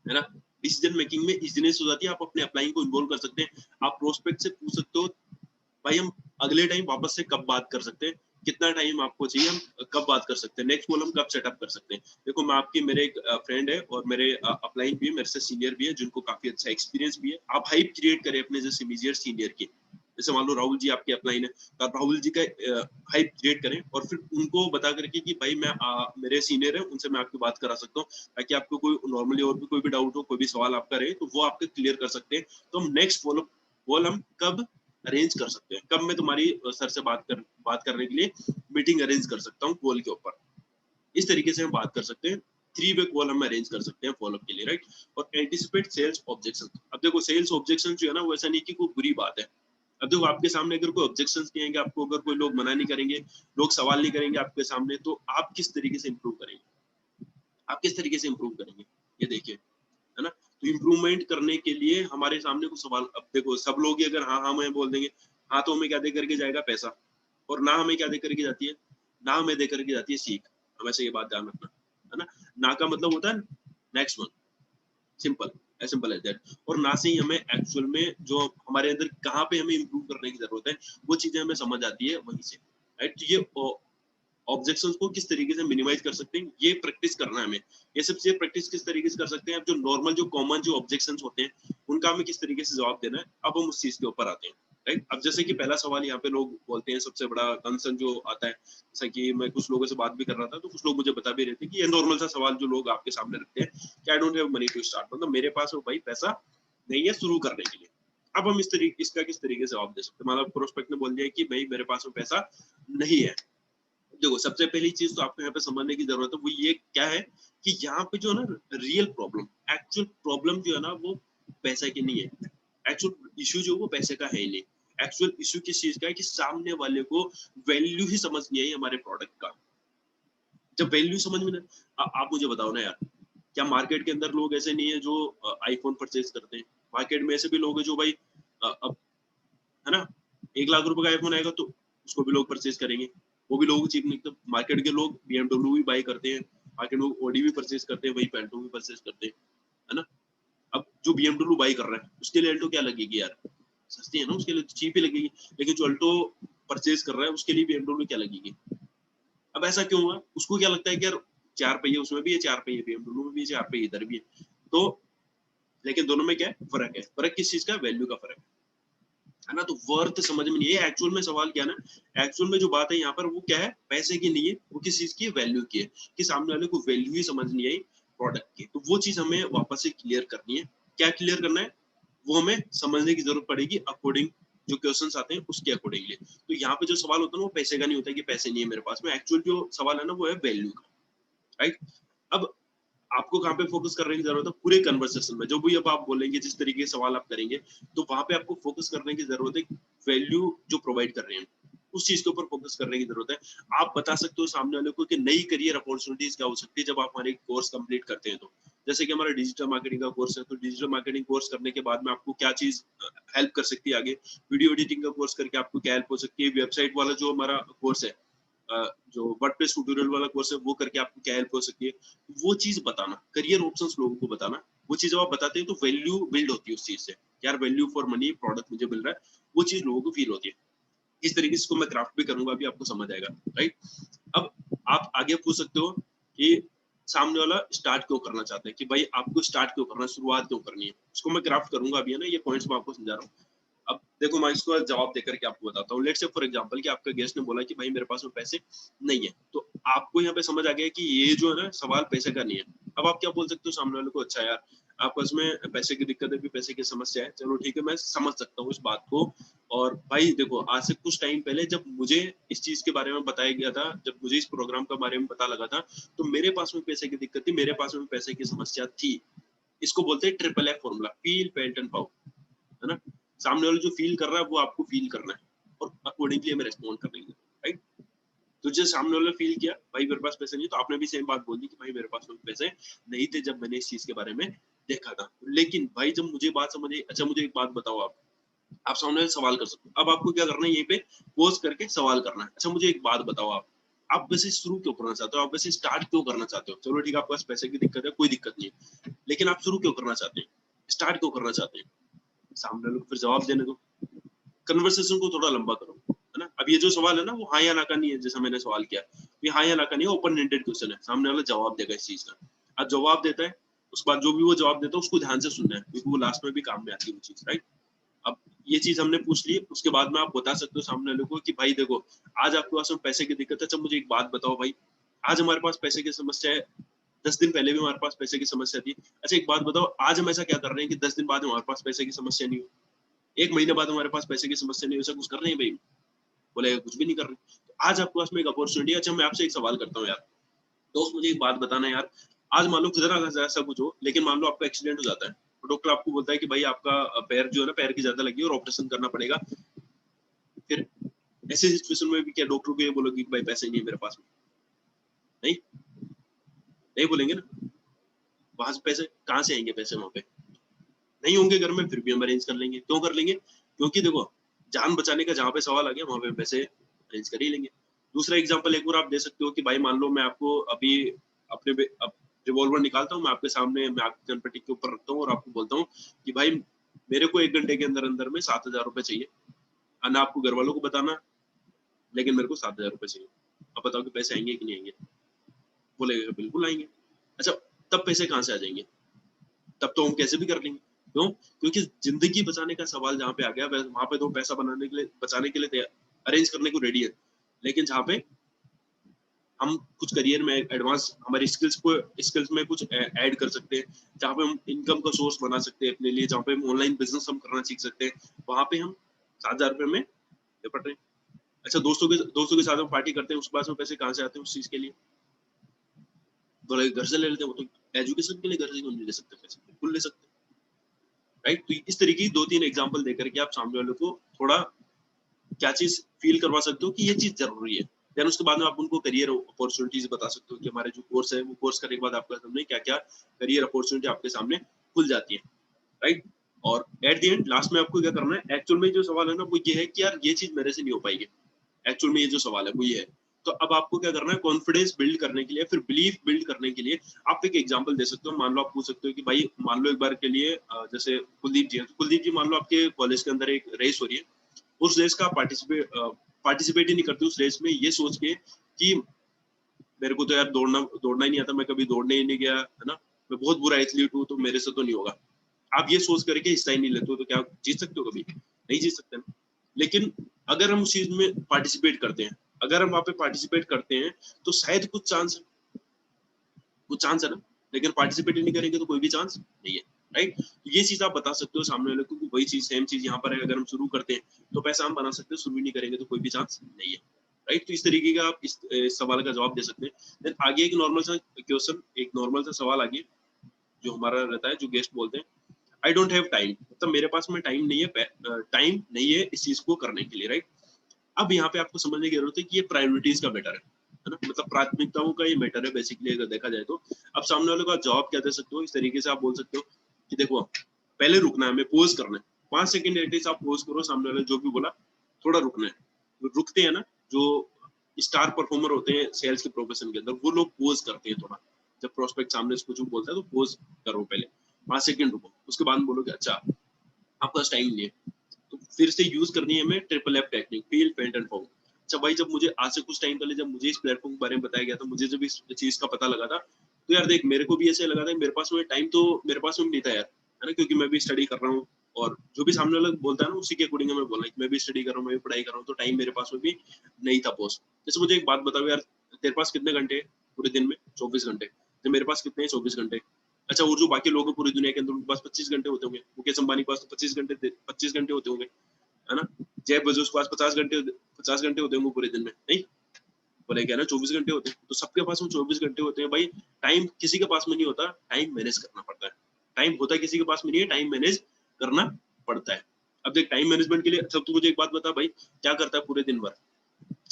है ना। डिसीजन मेकिंग में इजीनेस हो जाती है, आप अपने अप्लाइंग को इन्वॉल्व कर सकते हैं, आप प्रोस्पेक्ट से पूछ सकते हो भाई हम अगले टाइम वापस से कब बात कर सकते हैं, कितना टाइम आपको चाहिए, हम कब बात कर सकते हैं, नेक्स्ट कॉल हम कब सेटअप कर सकते हैं। देखो मैं आपकी, मेरे एक फ्रेंड है और मेरे अपलाइन भी है, मेरे से सीनियर भी है, जिनको काफी अच्छा एक्सपीरियंस भी है। आप हाइप क्रिएट करें अपने जैसे इमीडिएट सीनियर की, जैसे मान लो राहुल जी आपके अपलाइन है, तो आप राहुल जी का हाइप क्रिएट करें और फिर उनको बता करके कि भाई मैं मेरे सीनियर है, उनसे मैं आपकी बात करा सकता हूँ, ताकि आपको कोई नॉर्मली और भी कोई भी डाउट हो, कोई भी सवाल आपका रहे तो वो आपके क्लियर कर सकते हैं। तो हम नेक्स्ट फॉलो कॉल हम कब अरेंज कर सकते हैं, कब मैं तुम्हारी सर से बात करने के लिए मीटिंग अरेंज कर सकता हूँ कॉल के ऊपर, इस तरीके से हम बात कर सकते हैं। 3 वे कॉल हम अरेंज कर सकते हैं फॉलोअप के लिए, राइट। और एंटिसिपेट सेल्स ऑब्जेक्शन, अब देखो सेल्स ऑब्जेक्शन जो है ना वो ऐसा नहीं कि कोई बुरी बात है। अब देखो आपके सामने अगर कोई ऑब्जेक्शन नहीं आएंगे, आपको अगर कोई लोग मना नहीं करेंगे, लोग सवाल नहीं करेंगे आपके सामने, तो आप किस तरीके से इंप्रूव करेंगे, आप किस तरीके से इंप्रूव करेंगे, ये देखिए, है ना। तो इम्प्रूवमेंट करने के लिए हमारे सामने कुछ सवाल, अब देखो सब लोग ही अगर हाँ हाँ मैं बोल देंगे, हाँ तो हमें क्या दे करके जाएगा, पैसा, और ना हमें क्या दे करके जाती है, ना हमें दे करके जाती है सीख। हमेशा ये बात ध्यान रखना, है ना। ना का मतलब होता है next one, simple, as simple as that. और ना से ही हमें एक्चुअल में जो हमारे अंदर कहाँ पे हमें इम्प्रूव करने की जरूरत है वो चीजें हमें समझ आती है वहीं से, राइट। तो ये ऑब्जेक्शंस को किस तरीके से मिनिमाइज कर सकते हैं, ये प्रैक्टिस करना है हमें। ये सबसे प्रैक्टिस किस तरीके से कर सकते हैं, अब जो नॉर्मल जो कॉमन जो ऑब्जेक्शंस होते हैं उनका हमें किस तरीके से जवाब देना है, अब हम उस चीज के ऊपर आते हैं, राइट। अब जैसे कि पहला सवाल यहाँ पे लोग बोलते हैं, सबसे बड़ा कंसर्न जो आता है, जैसा कि मैं कुछ लोगों से बात भी कर रहा था, तो कुछ लोग मुझे बता भी रहे थे कि ये नॉर्मल सा सवाल जो लोग आपके सामने रखते हैं कि I don't have money to start, मतलब मेरे पास भाई पैसा नहीं है शुरू करने के लिए। अब हम इसका किस तरीके से जवाब दे सकते हैं, मतलब प्रोस्पेक्ट ने बोल दिया कि भाई मेरे पास में पैसा नहीं है। देखो सबसे पहली चीज तो आपको यहाँ पे समझने की जरूरत है, वो ये क्या है कि यहाँ पे जो है ना रियल प्रॉब्लम, एक्चुअल प्रॉब्लम जो है ना वो पैसे की नहीं है, एक्चुअल इशू जो वो पैसे का है ही नहीं। एक्चुअल इशू किस चीज का है कि सामने वाले को वैल्यू ही समझ नहीं आई हमारे प्रोडक्ट का। जब वैल्यू समझ में ना, आप मुझे बताओ ना यार, क्या मार्केट के अंदर लोग ऐसे नहीं है जो आईफोन परचेज करते हैं, मार्केट में ऐसे भी लोग हैं जो भाई अब, है ना, 1 लाख रुपए का आईफोन आएगा तो उसको भी लोग परचेज करेंगे, वो भी लोगों को चीप नहीं। तो मार्केट के लोग BMW भी बाई करते हैं, मार्केट लोग ऑडी भी परचेज करते हैं, वही पेल्टो भी परचेज करते हैं, है ना। अब जो BMW बाई कर रहा है उसके लिए अल्टो क्या लगेगी यार, सस्ती है ना, उसके लिए चीप ही लगेगी। लेकिन जो अल्टो परचेज कर रहा है उसके लिए BMW क्या लगेगी। अब ऐसा क्यों हुआ, उसको क्या लगता है कि यार 4 पहिए उसमें भी है, 4 पहिए BMW में भी है, 4 पहिए इधर भी है। तो लेकिन दोनों में क्या है फर्क है, फर्क किस चीज का, वैल्यू का फर्क है ना। तो वर्थ समझ में नहीं है, एक्चुअल में सवाल क्या ना, एक्चुअल में जो बात है यहाँ पर वो क्या है, पैसे की नहीं है, वो किस चीज की है, वैल्यू की है, कि सामने वाले को वैल्यू ही समझ नहीं आई प्रोडक्ट की। तो वो चीज हमें वापस से क्लियर करनी है। क्या क्लियर करना है, वो हमें समझने की जरूरत पड़ेगी अकॉर्डिंग जो क्वेश्चंस आते हैं उसके अकॉर्डिंगली। तो यहाँ पे जो सवाल होता है ना वो पैसे का नहीं होता है कि पैसे नहीं है मेरे पास में, एक्चुअल जो सवाल है ना वो है वैल्यू का, राइट। अब आपको कहाँ पे फोकस करने की जरूरत है, पूरे कन्वर्सेशन में जो भी अब आप बोलेंगे, जिस तरीके से सवाल आप करेंगे, तो वहां पे आपको फोकस करने की जरूरत है, वैल्यू जो प्रोवाइड कर रहे हैं उस चीज के ऊपर फोकस करने की जरूरत है। आप बता सकते हो सामने वाले को कि नई करियर अपॉर्चुनिटीज क्या हो सकती है जब आप हमारे कोर्स कंप्लीट करते हैं। तो जैसे कि हमारा डिजिटल मार्केटिंग का कोर्स है, तो डिजिटल मार्केटिंग कोर्स करने के बाद में आपको क्या चीज हेल्प कर सकती है आगे, वीडियो एडिटिंग का कोर्स करके आपको क्या हेल्प हो सकती है, वेबसाइट वाला जो हमारा कोर्स है, जो वर्डप्रेस ट्यूटोरियल वाला कोर्स है वो करके आपको क्या हेल्प हो सकती है, वो चीज बताना, करियर ऑप्शंस लोगों को बताना। वो चीज जब आप बताते हैं तो वैल्यू बिल्ड होती है उस चीज से, यार वैल्यू फॉर मनी प्रोडक्ट मुझे मिल रहा है, वो चीज लोगों को फील होती है। इस तरीके से इसको मैं क्राफ्ट भी करूंगा, अभी आपको समझ आएगा, राइट। अब आप आगे पूछ सकते हो कि सामने वाला स्टार्ट क्यों करना चाहते हैं, कि भाई आपको स्टार्ट क्यों करना है, शुरुआत क्यों करनी है, उसको मैं क्राफ्ट करूंगा अभी, है ना, ये पॉइंट्स मैं आपको समझा रहा हूँ। अब देखो मैं इसको जवाब देकर के आपको बताता हूँ। लेट्स से फॉर एग्जांपल कि आपका गेस्ट ने बोला कि भाई मेरे पास में पैसे नहीं है, तो आपको यहाँ पे समझ आ गया कि ये जो है ना सवाल पैसे का नहीं है। अब आप क्या बोल सकते हो सामने वाले को, अच्छा यार आपस में पैसे की दिक्कत है, भी पैसे की समस्या है, चलो ठीक है मैं समझ सकता हूँ इस बात को। और भाई देखो आज से कुछ टाइम पहले जब मुझे इस चीज के बारे में बताया गया था, जब मुझे इस प्रोग्राम के बारे में पता लगा था, तो मेरे पास में पैसे की दिक्कत थी, मेरे पास में पैसे की समस्या थी, इसको बोलते हैं triple F formula, feel, felt and found, है ना। सामने वाला जो फील कर रहा है वो आपको फील करना है और अकॉर्डिंगली हमें रेस्पॉन्ड करना है, राइट। तो जो सामने वाला फील किया भाई मेरे पास पैसे नहीं, तो आपने भी सेम बात बोल दी कि भाई मेरे पास कोई पैसे नहीं थे जब मैंने इस चीज के बारे में देखा था। लेकिन भाई जब मुझे बात समझ आई, अच्छा मुझे एक बात बताओ, आप सामने वाले सवाल कर सकते हो। अब आपको क्या करना है, यहीं पे पॉज करके सवाल करना है। अच्छा मुझे एक बात बताओ, आप वैसे शुरू क्यों करना चाहते हो, आप वैसे स्टार्ट क्यों करना चाहते हो। चलो ठीक है, आपके पास पैसे की दिक्कत है, कोई दिक्कत नहीं है, लेकिन आप शुरू क्यों करना चाहते हैं, स्टार्ट क्यों करना चाहते हैं। सामने वाले को फिर जवाब देने दो, कन्वर्सेशन को थोड़ा लंबा करो, है ना। अब ये जो सवाल है ना वो हाँ या ना का नहीं है, जैसा मैंने सवाल किया, ये हाँ या ना का नहीं है, ओपन एंडेड क्वेश्चन है। सामने वाला जवाब देगा इस चीज का, अब जवाब देता है उसके बाद जो भी वो जवाब देता है उसको ध्यान से सुनना है, क्योंकि वो लास्ट में भी काम में आती है वो चीज, राइट। अब ये चीज हमने पूछ ली, उसके बाद में आप बता सकते हो सामने वाले को कि भाई देखो आज आपके पास में पैसे की दिक्कत है, अच्छा मुझे एक बात बताओ भाई, आज हमारे पास पैसे की समस्या है, 10 दिन पहले भी हमारे पास पैसे की समस्या थी, अच्छा एक बात बताओ आज हम ऐसा क्या कर रहे हैं कि 10 दिन बाद हमारे पास पैसे की समस्या नहीं हो, 1 महीने बाद हमारे पास पैसे की समस्या नहीं हो, ऐसा कुछ कर रहे हैं भाई। बोले कुछ भी नहीं कर रहे। तो आज आपके पास में एक अपॉर्चुनिटी है। अच्छा मैं आपसे एक सवाल करता हूँ यार, दोस्त मुझे एक बात बताना है यार, आज मान लो खुदा ना ऐसा कुछ हो, लेकिन मान लो आपका एक्सीडेंट हो जाता है, तो डॉक्टर आपको बोलता है कि भाई आपका पैर जो है ना, पैर की ज्यादा लगी है और ऑपरेशन करना पड़ेगा, फिर ऐसे सिचुएशन में भी क्या डॉक्टर को ये बोलोगे कि भाई पैसे नहीं है मेरे पास में, नहीं नहीं बोलेंगे ना। वहां से पैसे कहाँ से आएंगे, पैसे वहां पे नहीं होंगे घर में, फिर भी हम अरेंज कर लेंगे। क्यों कर लेंगे, क्योंकि देखो जान बचाने का जहाँ पे सवाल आ गया वहां पे पैसे अरेंज कर ही लेंगे। दूसरा एग्जांपल एक और आप दे सकते हो कि भाई मान लो मैं आपको अभी अपने रिवॉल्वर निकालता हूँ, मैं आपके सामने, मैं आपकी कनपट्टी के ऊपर रखता हूँ और आपको बोलता हूँ कि भाई मेरे को 1 घंटे के अंदर अंदर में 7,000 रुपए चाहिए, ना आपको घर वालों को बताना, लेकिन मेरे को 7,000 रुपए चाहिए। अब बताओ कि पैसे आएंगे कि नहीं आएंगे, बोलेगा बिल्कुल आएंगे। अच्छा तब पैसे कहाँ से आ जाएंगे, तब तो हम कैसे भी कर लेंगे। क्यों, क्योंकि जिंदगी बचाने का सवाल जहाँ पे आ गया वहां पे तो पैसा बनाने के लिए, बचाने के लिए अरेंज करने को रेडी है, लेकिन जहाँ पे हम कुछ करियर में एडवांस हमारी स्किल्स में कुछ ऐड कर सकते हैं, जहाँ पे हम इनकम का सोर्स बना सकते हैं अपने लिए, जहाँ पे हम ऑनलाइन बिजनेस हम करना सीख सकते हैं, वहां पे हम 7,000 रुपए में निपट रहे हैं। अच्छा दोस्तों के साथ हम पार्टी करते हैं, उस पास में पैसे कहाँ से आते हैं उस चीज के लिए, बोले घर से ले लेते हैं, वो तो एजुकेशन के लिए घर से क्यों नहीं ले सकते पैसे, बिल्कुल ले सकते हैं, राइट। तो इस तरीके की 2-3 एग्जांपल देकर के आप सामने वाले को थोड़ा क्या चीज फील करवा सकते हो कि ये चीज जरूरी है। देन उसके बाद में आप उनको करियर अपॉर्चुनिटीज बता सकते हो कि हमारे जो कोर्स है वो कोर्स करने के बाद आपका सामने क्या क्या करियर अपॉर्चुनिटी आपके सामने खुल जाती है, राइट। और एट द एंड लास्ट में आपको क्या करना है, एक्चुअल में जो सवाल है ना वो ये है कि यार ये चीज मेरे से नहीं हो पाएगी, एक्चुअल में ये जो सवाल है वो ये है। तो अब आपको क्या करना है, कॉन्फिडेंस बिल्ड करने के लिए, फिर बिलीफ बिल्ड करने के लिए आप एक एग्जांपल दे सकते हो। मान लो आप पूछ सकते हो कि भाई मान लो एक बार के लिए जैसे कुलदीप जी है, तो कुलदीप जी मान लो आपके कॉलेज के अंदर एक रेस हो रही है, उस रेस का पार्टिसिपेट ही नहीं करते उस रेस में, ये सोच के कि मेरे को तो यार दौड़ना ही नहीं आता, मैं कभी दौड़ने ही नहीं गया, है ना, मैं बहुत बुरा एथलीट हूँ तो मेरे से तो नहीं होगा। आप ये सोच करके हिस्सा ही नहीं लेते हो तो क्या जीत सकते हो, कभी नहीं जीत सकते ना। लेकिन अगर हम उस चीज में पार्टिसिपेट करते हैं, अगर हम वहां पे पार्टिसिपेट करते हैं तो शायद कुछ चांस है ना, लेकिन पार्टिसिपेट ही नहीं करेंगे तो कोई भी चांस नहीं है, राइट। तो ये चीज आप बता सकते हो सामने वाले को कि वही चीज सेम चीज यहाँ पर है, अगर हम शुरू करते हैं तो पैसा हम बना सकते हैं, शुरू नहीं करेंगे तो कोई भी चांस नहीं है, राइट। तो इस तरीके का आप इस सवाल का जवाब दे सकते हैं। देन आगे एक नॉर्मल सा क्वेश्चन, एक नॉर्मल सा सवाल आगे जो हमारा रहता है, जो गेस्ट बोलते हैं आई डोंट हैव टाइम, मतलब मेरे पास में टाइम नहीं है इस चीज को करने के लिए, राइट। अब यहाँ पे आपको समझने की जरूरत है कि ये प्रायोरिटीज का मैटर है ना, मतलब प्राथमिकताओं का ये मैटर है बेसिकली अगर देखा जाए तो। अब सामने वाले को आप जवाब क्या दे सकते हो, इस तरीके से आप बोल सकते हो कि देखो पहले रुकना है, हमें पोज करना है, 5 सेकंड एटलीस्ट आप पोज करो, सामने वाले जो भी बोला थोड़ा रुकना है। तो रुकते हैं ना जो स्टार परफॉर्मर होते हैं सेल्स के प्रोफेशन के अंदर, वो लोग पोज करते हैं थोड़ा, जब प्रोस्पेक्ट सामने से कुछ बोलता है तो पोज करो, पहले 5 सेकंड रुको, उसके बाद बोलोगे अच्छा आपके पास टाइम नहीं है, तो फिर से यूज करनी है हमें ट्रिपल एफ टेक्निक, फील, फेंट एंड फाउंड। अच्छा भाई जब मुझे आज से कुछ टाइम पहले जब मुझे इस प्लेटफॉर्म के बारे में बताया गया था, मुझे जब इस चीज का पता लगा था, तो यार देख मेरे को भी ऐसे लगा था मेरे पास में टाइम तो मेरे पास में नहीं था यार, है ना, क्योंकि मैं भी स्टडी कर रहा हूँ और जो भी सामने वाला बोलता है ना उसी के अकॉर्डिंग मैं बोल रहा हूँ, मैं भी स्टडी कर रहा हूँ, मैं भी पढ़ाई कर रहा हूँ, तो टाइम मेरे पास में भी नहीं था बॉस। जैसे मुझे एक बात बताओ यार, तेरे पास कितने घंटे पूरे दिन में, 24 घंटे, तो मेरे पास कितने हैं, 24 घंटे। अच्छा और जो बाकी लोग पूरी दुनिया के अंदर उनके पास 25 घंटे होते होंगे, मुकेश अंबानी के पास तो 25 घंटे होते होंगे, है ना। जेफ बेजोस के पास 50 घंटे होते होंगे पूरे दिन में, नहीं बोले क्या ना 24 घंटे होते हैं, तो सबके पास में 24 घंटे होते हैं भाई। टाइम किसी के पास में नहीं होता, टाइम मैनेज करना पड़ता है, टाइम होता किसी के पास में नहीं है, टाइम मैनेज करना पड़ता है। अब देख टाइम मैनेजमेंट के लिए, अच्छा तू मुझे एक बात बता भाई, क्या करता है पूरे दिन भर,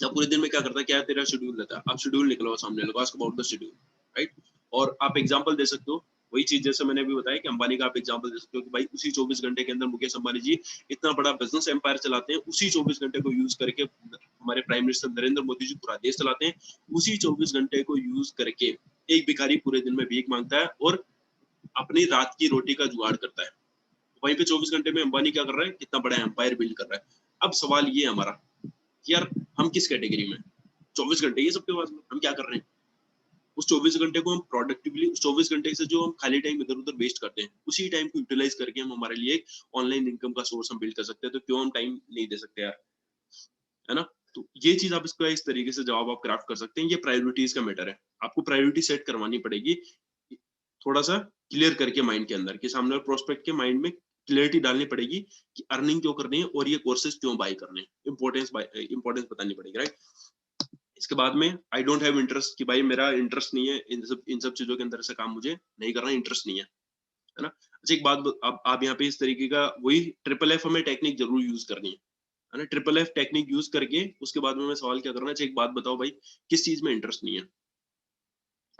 या पूरे दिन में क्या करता है, क्या तेरा शेड्यूल रहता है? आप शेड्यूल निकलवाओ सामने वाले को, ask about the schedule, right? और आप एग्जांपल दे सकते हो, वही चीज जैसे मैंने अभी बताया कि अंबानी का आप एग्जांपल दे सकते हो कि भाई उसी 24 घंटे के अंदर मुकेश अंबानी जी इतना बड़ा बिजनेस एम्पायर चलाते हैं, उसी 24 घंटे को यूज करके हमारे प्राइम मिनिस्टर नरेंद्र मोदी जी पूरा देश चलाते हैं, उसी 24 घंटे को यूज करके एक भिखारी पूरे दिन में भीख मांगता है और अपनी रात की रोटी का जुगाड़ करता है। वहीं पे 24 घंटे में अंबानी क्या कर रहा है, कितना बड़ा एम्पायर बिल्ड कर रहा है। अब सवाल ये हमारा कि यार हम किस कैटेगरी में, 24 घंटे ये सबके पास में, हम क्या कर रहे हैं उस 24 घंटे को? हम प्रोडक्टिवली उस 24 घंटे से जो हम खाली टाइम इधर उधर वेस्ट करते हैं, उसी टाइम को यूटिलाइज करके हम हमारे लिए एक ऑनलाइन इनकम का सोर्स हम बिल्ड कर सकते हैं। तो क्यों हम टाइम नहीं दे सकते यार, है ना? तो ये चीज आप इसको इस तरीके से जवाब आप क्राफ्ट कर सकते हैं। ये प्रायोरिटीज का मैटर है, आपको प्रायोरिटी सेट करवानी पड़ेगी थोड़ा सा क्लियर करके माइंड के अंदर, कि सामने प्रोस्पेक्ट के माइंड में क्लियरिटी डालनी पड़ेगी कि अर्निंग क्यों करनी है और ये कोर्सेज क्यों बाय करने हैं, इंपॉर्टेंस बतानी पड़ेगी, राइट? इसके बाद में आई डोंट हैव इंटरेस्ट, कि भाई मेरा इंटरेस्ट नहीं है इन सब चीजों के अंदर से काम मुझे नहीं करना, इंटरेस्ट नहीं है ना? अच्छा एक बात, अब आप यहाँ पे इस तरीके का वही ट्रिपल एफ हमें टेक्निक जरूर यूज करनी है ना? ट्रिपल एफ टेक्निक यूज करके उसके बाद में मैं सवाल क्या करना, अच्छा एक बात बताओ भाई, किस चीज में इंटरेस्ट नहीं है?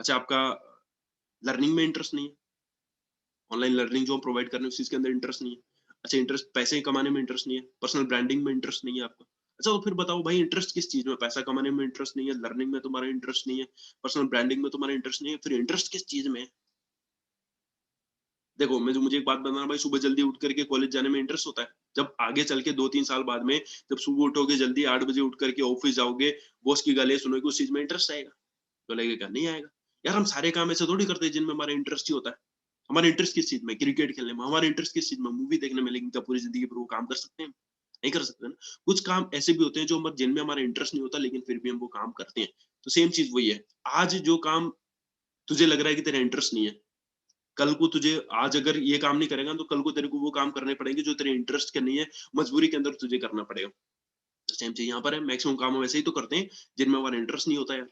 अच्छा आपका लर्निंग में इंटरेस्ट नहीं है, ऑनलाइन लर्निंग जो हम प्रोवाइड कर रहे हैं उस चीज के अंदर इंटरेस्ट नहीं है। अच्छा इंटरेस्ट पैसे कमाने में इंटरेस्ट नहीं है, पर्सनल ब्रांडिंग में इंटरेस्ट नहीं है आपका। अच्छा तो फिर बताओ भाई इंटरेस्ट किस चीज में, पैसा कमाने में इंटरेस्ट नहीं है, लर्निंग में तुम्हारा इंटरेस्ट नहीं है, पर्सनल ब्रांडिंग में तुम्हारा इंटरेस्ट नहीं है, फिर इंटरेस्ट किस चीज में है? देखो मैं जो मुझे एक बात बताना भाई, सुबह जल्दी उठ करके कॉलेज जाने में इंटरेस्ट होता है। जब आगे चल के 2-3 साल बाद में जब सुबह उठोगे जल्दी 8 बजे उठ करके ऑफिस जाओगे, बॉस की गालियां सुनोगे, उस चीज में इंटरेस्ट आएगा? तो लगेगा नहीं आएगा। यार हम सारे काम ऐसे थोड़ी करते हैं जिनमें हमारा इंटरेस्ट ही होता है। हमारा इंटरेस्ट किस चीज में, क्रिकेट खेलने में, हमारा इंटरेस्ट किस चीज में, मूवी देखने में, लेकिन क्या पूरी जिंदगी पर वो काम कर सकते हैं? नहीं कर सकते ना। कुछ काम ऐसे भी होते हैं जो जिनमें हमारा इंटरेस्ट नहीं होता लेकिन फिर भी हम वो काम करते हैं। तो सेम चीज वही है, आज जो काम तुझे लग रहा है कि तेरा इंटरेस्ट नहीं है, कल को तुझे, आज अगर ये काम नहीं करेगा तो कल को तेरे को वो काम करने पड़ेंगे जो तेरे इंटरेस्ट के नहीं है, मजबूरी के अंदर तुझे करना पड़ेगा। सेम चीज यहाँ पर है, मैक्सिमम काम हम ऐसे ही तो करते हैं जिनमें हमारा इंटरेस्ट नहीं होता यार।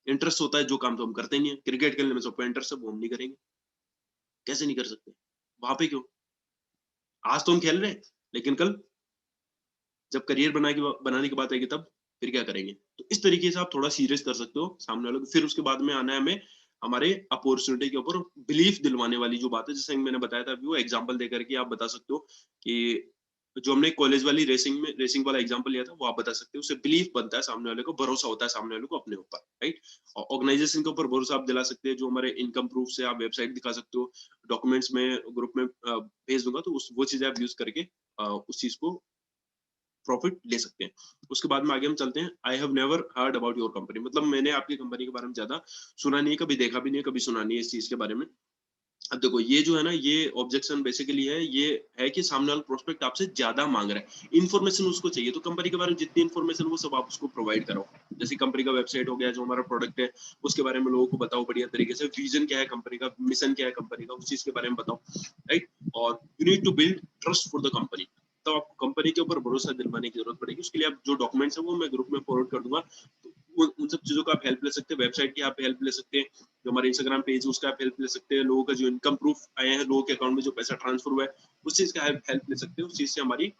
इंटरेस्ट होता है जो काम तो हम करते नहीं है, क्रिकेट खेलने में सबको इंटरेस्ट है, वो हम नहीं करेंगे, कैसे नहीं कर सकते? वहां पे क्यों? आज तो हम खेल रहे हैं लेकिन कल जब करियर बनाने की बात आएगी तब फिर क्या करेंगे? तो इस तरीके से आप थोड़ा सीरियस कर सकते हो सामने वालों को। फिर उसके बाद में आना है हमें हमारे अपॉर्चुनिटी के ऊपर बिलीफ दिलवाने वाली जो बात है, जैसे मैंने बताया था अभी, वो एग्जांपल देकर के आप बता सकते हो कि जो हमने कॉलेज वाली रेसिंग वाला एग्जांपल लिया था वो आप बता सकते हो। उससे बिलीफ बनता है, सामने वाले को भरोसा होता है, सामने वाले को अपने ऊपर, राइट? और ऑर्गेनाइजेशन के ऊपर भरोसा आप दिला सकते हैं, जो हमारे इनकम प्रूफ से आप वेबसाइट दिखा सकते हो, डॉक्यूमेंट्स में ग्रुप में भेज दूंगा, तो वो चीजें आप यूज करके उस चीज को प्रॉफिट ले सकते हैं। उसके बाद में आगे हम चलते हैं, I have never heard about your company, मतलब मैंने आपकी कंपनी के बारे में ज्यादा सुना नहीं है, कभी देखा भी नहीं है, कभी सुना नहीं है इस चीज के बारे में। अब देखो ये जो है ना, ये ऑब्जेक्शन बेसिकली है, ये है कि सामने वाला प्रोस्पेक्ट आपसे ज्यादा मांग रहा है, इन्फॉर्मेशन उसको चाहिए, तो कंपनी के बारे में जितनी इन्फॉर्मेशन वो सब आप उसको प्रोवाइड करो। जैसे कंपनी का वेबसाइट हो गया, जो हमारा प्रोडक्ट है उसके बारे में लोगों को बताओ बढ़िया तरीके से, विजन क्या है कंपनी का, मिशन क्या है कंपनी का, उस चीज के बारे में बताओ, राइट? और you need to build trust for the company. तो आपको कंपनी के ऊपर भरोसा दिलवाने की जरूरत पड़ेगी, उसके लिए आप जो डॉक्यूमेंट्स है वो मैं ग्रुप में फॉरवर्ड कर दूंगा, तो उन सब चीजों का आप हेल्प ले सकते हैं, वेबसाइट की आप हेल्प ले सकते हैं, जो हमारे इंस्टाग्राम पेज है उसका आप हेल्प ले सकते हैं, लोगों का जो इनकम प्रूफ आए हैं, लोगों के अकाउंट में जो पैसा ट्रांसफर हुआ है उस चीज का हेल्प ले सकते हैं, उस चीज से हमारी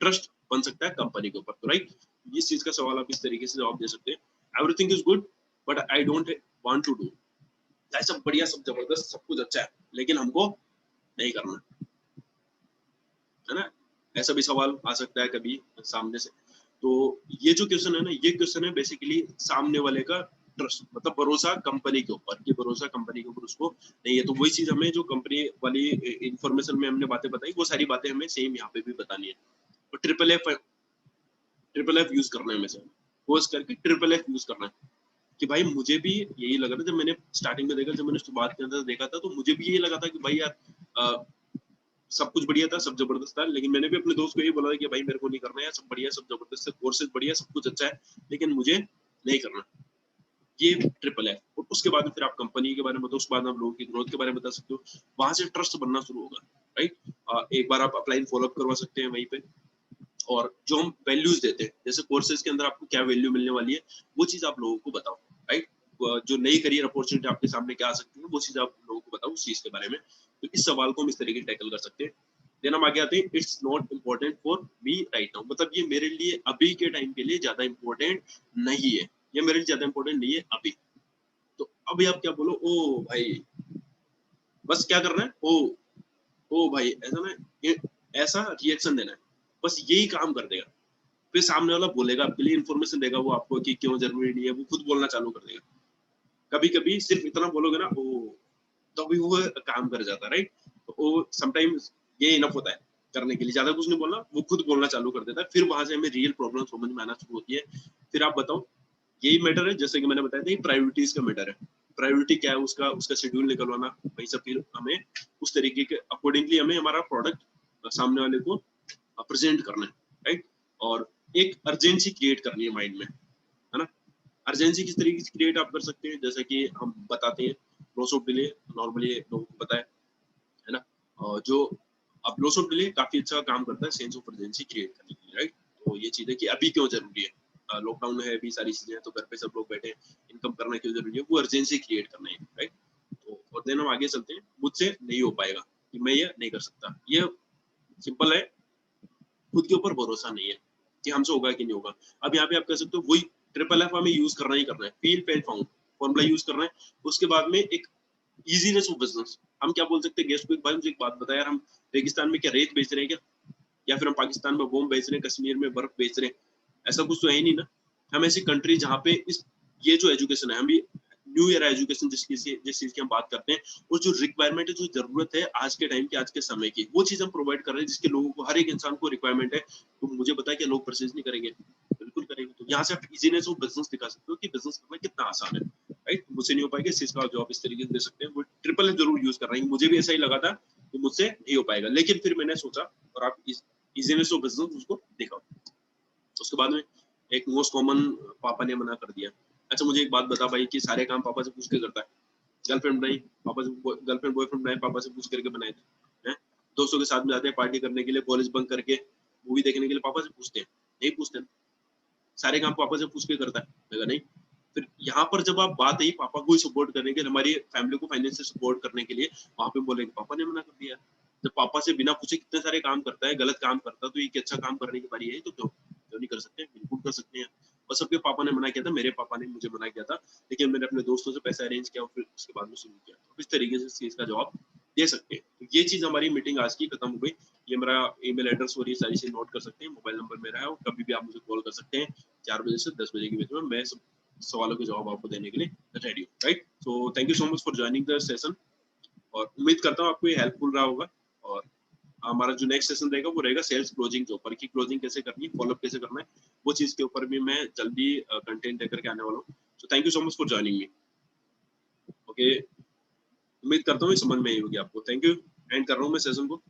ट्रस्ट बन सकता है कंपनी के ऊपर। तो राइट, इस चीज का सवाल आप इस तरीके से जवाब दे सकते हैं, everything is good but I don't want to do, सब बढ़िया, सब जबरदस्त, सब कुछ अच्छा है लेकिन हमको नहीं करना, है ना? ऐसा भी सवाल आ सकता है कभी सामने से। तो ये जो क्वेश्चन है ना, ये क्वेश्चन है बेसिकली सामने वाले का ट्रस्ट, मतलब भरोसा कंपनी के ऊपर, कि भरोसा कंपनी के ऊपर उसको नहीं है। तो वही चीज हमें जो कंपनी वाली इंफॉर्मेशन में हमने बातें बताई, वो सारी बातें हमें सेम यहाँ पे भी बतानी है। तो ट्रिपल एफ यूज करना है, हमें से कोर्स करके ट्रिपल एफ यूज करना है, कि भाई मुझे भी यही लगा था जब मैंने स्टार्टिंग में देखा, जब मैंने बात किया था देखा था, तो मुझे भी यही लगा था कि भाई यार सब कुछ बढ़िया था, सब जबरदस्त था, लेकिन मैंने भी अपने दोस्त को ये बोला था कि भाई मेरे को नहीं करना है, सब बढ़िया, सब जबरदस्त है, कोर्सेज बढ़िया, सब कुछ अच्छा है, लेकिन मुझे नहीं करना। ये ट्रिपल है। और उसके बाद फिर आप कंपनी के बारे में बताओ, उसके बाद आप लोगों की ग्रोथ के बारे में बता सकते हो, वहां से ट्रस्ट बनना शुरू होगा, राइट? एक बार आप अपलाइन फॉलोअप करवा सकते हैं वहीं पे, और जो हम वैल्यूज देते हैं, जैसे कोर्सेज के अंदर आपको क्या वैल्यू मिलने वाली है, वो चीज आप लोगों को बताओ, राइट? जो नई करियर अपॉर्चुनिटी आपके सामने क्या आ सकती है वो चीज आप लोगों को बताओ उस चीज के बारे में। तो इस सवाल को हम इस तरीके से टैकल कर सकते हैं। देन हम आगे आते हैं, it's not important for me right now, मतलब ये मेरे लिए अभी के टाइम के लिए ज्यादा इम्पोर्टेंट नहीं है, ये मेरे लिए ज्यादा इम्पोर्टेंट नहीं है अभी। तो अभी आप क्या बोलो, ओ भाई बस क्या करना है, ओ भाई ऐसा ना, ये ऐसा रिएक्शन देना है, बस यही काम कर देगा। फिर सामने वाला बोलेगा आपके लिए, इन्फॉर्मेशन देगा वो आपको कि क्यों जरूरी नहीं है, वो खुद बोलना चालू कर देगा। कभी कभी सिर्फ इतना बोलोगे ना, ओ तो अभी वो काम कर जाता है, राइट। तो वो समटाइम्स ये इनफ होता है करने के लिए, ज्यादा कुछ नहीं बोलना, वो खुद बोलना चालू कर देता है। फिर वहां से हमें रियल प्रॉब्लम समझ में आना शुरू होती है। फिर आप बताओ, यही मैटर है, जैसे कि मैंने बताया था, प्रायोरिटीज का मैटर है। प्रायोरिटी क्या है, उसका उसका शेड्यूल निकलवाना, वही सब। फिर हमें उस तरीके के अकॉर्डिंगली हमें हमारा प्रोडक्ट सामने वाले को प्रेजेंट करना है, राइट। और एक अर्जेंसी क्रिएट करनी है माइंड में, है ना। अर्जेंसी किस तरीके से क्रिएट आप कर सकते हैं, जैसे कि हम बताते हैं लॉस ऑफ डिले, नॉर्मली लोगों को पता है ना। और जो अब लॉस ऑफ डिले काफी अच्छा काम करता है सेंस ऑफ अर्जेंसी क्रिएट करने के लिए, राइट। तो ये चीज है कि अभी क्यों जरूरी है, लॉकडाउन है, अभी सारी चीजें हैं, तो घर पे सब लोग बैठे हैं, इनकम करना क्यों जरूरी है, वो अर्जेंसी क्रिएट करना है, राइट। तो और देन हम आगे चलते हैं, मुझसे नहीं हो पाएगा, कि मैं ये नहीं कर सकता। ये सिंपल है, खुद के ऊपर भरोसा नहीं है कि हमसे होगा कि नहीं होगा। अब यहाँ पे आप कह सकते हो वही ट्रिपल एफ हमें यूज करना ही करना है, feel pain found formula use करना है। उसके बाद में एक इजीनेस ऑफ बिजनेस, हम क्या बोल सकते हैं गेस्ट को, एक भाई मुझे एक बात बताया यार, हम रेगिस्तान में क्या रेत बेच रहे हैं क्या, या फिर हम पाकिस्तान में बोम बेच रहे हैं, कश्मीर में बर्फ बेच रहे हैं, ऐसा कुछ तो है ही नहीं ना। हम ऐसी कंट्री जहाँ पे इस ये जो एजुकेशन है, हम भी न्यू ईयर एजुकेशन जिस चीज की हम बात करते हैं, वो जो रिक्वायरमेंट है, जो जरूरत है आज के टाइम की, आज के समय की, वो चीज हम प्रोवाइड कर रहे हैं, जिसके लोगों को, हर एक इंसान को रिक्वायरमेंट है। तो मुझे पता है कि लोग परचेज नहीं करेंगे, बिल्कुल करेंगे। तो यहाँ से आप इजीनेस ऑफ बिजनेस दिखा सकते हो कि बिजनेस करना कितना आसान है, राइट। मुझसे नहीं हो पाएगा, इस चीज का जवाब इस तरीके से दे सकते हैं। वो ट्रिपल एफ जरूर यूज कर रहे हैं, मुझे भी ऐसा ही लगा था कि मुझसे नहीं हो पाएगा, लेकिन फिर मैंने सोचा, और आप इजीनेस ऑफ बिजनेस उसको देखा। उसके बाद में एक मोस्ट कॉमन पापा ने मना कर दिया। अच्छा मुझे एक बात बता भाई, कि सारे काम पापा से पूछ के करता है? गर्लफ्रेंड बनाई पापा से, गर्लफ्रेंड बॉयफ्रेंड बनाए पापा से पूछ करके बनाए थे, हैं? दोस्तों के साथ में जाते हैं पार्टी करने के लिए, कॉलेज बंक करके मूवी देखने के लिए, पापा से पूछते हैं? नहीं पूछते। सारे काम पापा से पूछ के करता है? लगा नहीं। फिर यहाँ पर जब आप बात आई पापा को ही सपोर्ट करने के लिए, हमारी फैमिली को फाइनेंशियल सपोर्ट करने के लिए, वहां पे बोलेंगे पापा ने मना कर दिया। जब पापा से बिना पूछे कितने सारे काम करता है, गलत काम करता है, तो ये अच्छा काम करने की बारी है, तो क्यों नहीं कर सकते, बिल्कुल कर सकते हैं। और सबके पापा ने मना किया था, मेरे पापा ने मुझे मना किया था, लेकिन मैंने अपने दोस्तों से पैसा अरेंज किया और फिर उसके बाद में शुरू किया। तो इस तरीके से इस चीज का जवाब दे सकते हैं। तो ये चीज हमारी मीटिंग आज की खत्म हो गई। ये मेरा ईमेल एड्रेस और ये सारी चीज नोट कर सकते हैं, मोबाइल नंबर मेरा है, और कभी भी आप मुझे कॉल कर सकते हैं 4 बजे से 10 बजे के बीच में, मैं सब सवालों के जवाब आपको देने के लिए रेडी हूँ, right. So thank you so much for joining the session, और उम्मीद करता हूँ आपको ये हेल्पफुल रहा होगा। और हमारा जो नेक्स्ट सेशन रहेगा वो रहेगा सेल्स क्लोजिंग के ऊपर, कि क्लोजिंग कैसे करनी है, फॉलोअप कैसे करना है, वो चीज के ऊपर भी मैं जल्दी कंटेंट लेकर के आने वाला हूँ। So thank you so much for joining me. Okay, उम्मीद करता हूँ समझ में आई होगी आपको। थैंक यू, एंड कर रहा हूँ मैं सेशन को।